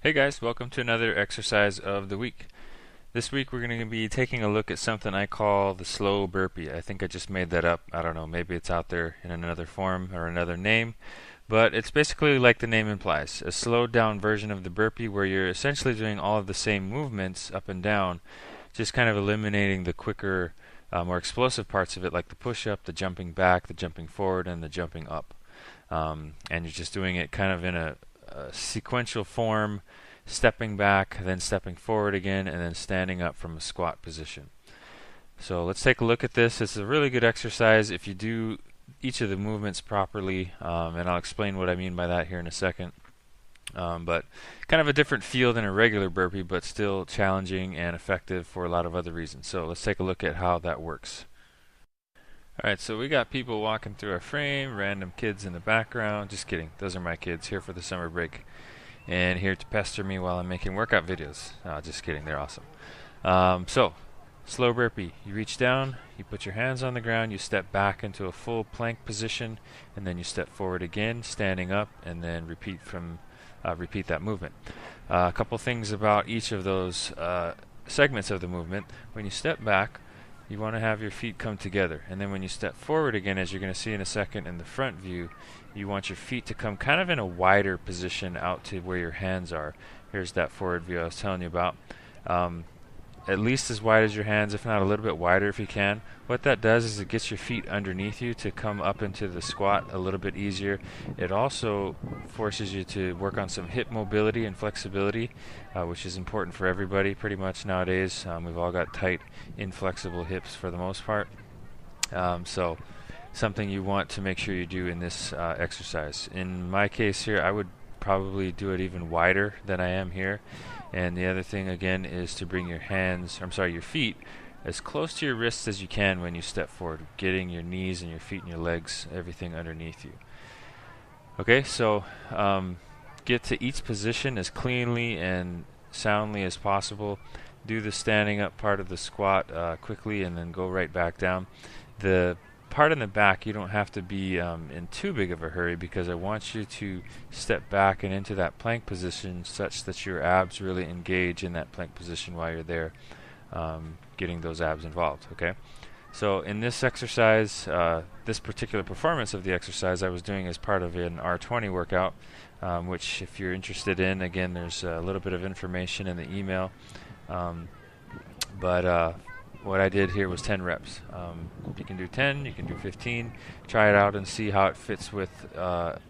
Hey guys, welcome to another exercise of the week. This week we're going to be taking a look at something I call the slow burpee. I think I just made that up. I don't know, maybe it's out there in another form or another name, but it's basically like the name implies, a slowed down version of the burpee where you're essentially doing all of the same movements up and down, just kind of eliminating the quicker, more explosive parts of it like the push-up, the jumping back, the jumping forward, and the jumping up. And you're just doing it kind of in a sequential form, stepping back, then stepping forward again, and then standing up from a squat position. So let's take a look at this. It's a really good exercise if you do each of the movements properly, and I'll explain what I mean by that here in a second. But kind of a different feel than a regular burpee, but still challenging and effective for a lot of other reasons. So let's take a look at how that works. Alright, so we got people walking through our frame, random kids in the background. Just kidding, those are my kids here for the summer break and here to pester me while I'm making workout videos. Just kidding, they're awesome. So, slow burpee. You reach down, you put your hands on the ground, you step back into a full plank position, and then you step forward again, standing up, and then repeat that movement. A couple things about each of those segments of the movement. When you step back, you want to have your feet come together, and then when you step forward again, as you're going to see in a second in the front view, you want your feet to come kind of in a wider position out to where your hands are. Here's that forward view I was telling you about. At least as wide as your hands, if not a little bit wider if you can. What that does is it gets your feet underneath you to come up into the squat a little bit easier. It also forces you to work on some hip mobility and flexibility, which is important for everybody pretty much nowadays. We've all got tight, inflexible hips for the most part. So something you want to make sure you do in this exercise. In my case here, I would probably do it even wider than I am here. And the other thing again is to bring your feet as close to your wrists as you can when you step forward, getting your knees and your feet and your legs, everything underneath you. Okay, so get to each position as cleanly and soundly as possible. Do the standing up part of the squat quickly and then go right back down. The part in the back, you don't have to be in too big of a hurry, because I want you to step back and into that plank position such that your abs really engage in that plank position while you're there, getting those abs involved. Okay, so in this exercise, this particular performance of the exercise I was doing as part of an R20 workout, which if you're interested in, again, there's a little bit of information in the email, but what I did here was 10 reps. You can do 10, you can do 15. Try it out and see how it fits with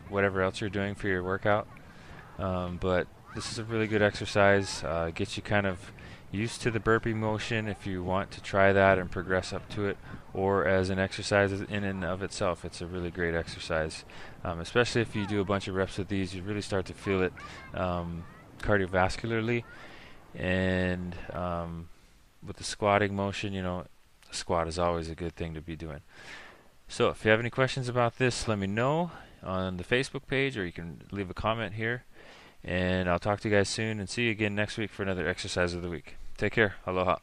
whatever else you're doing for your workout. But this is a really good exercise. Gets you kind of used to the burpee motion if you want to try that and progress up to it, or as an exercise in and of itself. It's a really great exercise. Especially if you do a bunch of reps with these, you really start to feel it cardiovascularly. And with the squatting motion, a squat is always a good thing to be doing. So if you have any questions about this, let me know on the Facebook page, or you can leave a comment here. And I'll talk to you guys soon, and see you again next week for another exercise of the week. Take care. Aloha.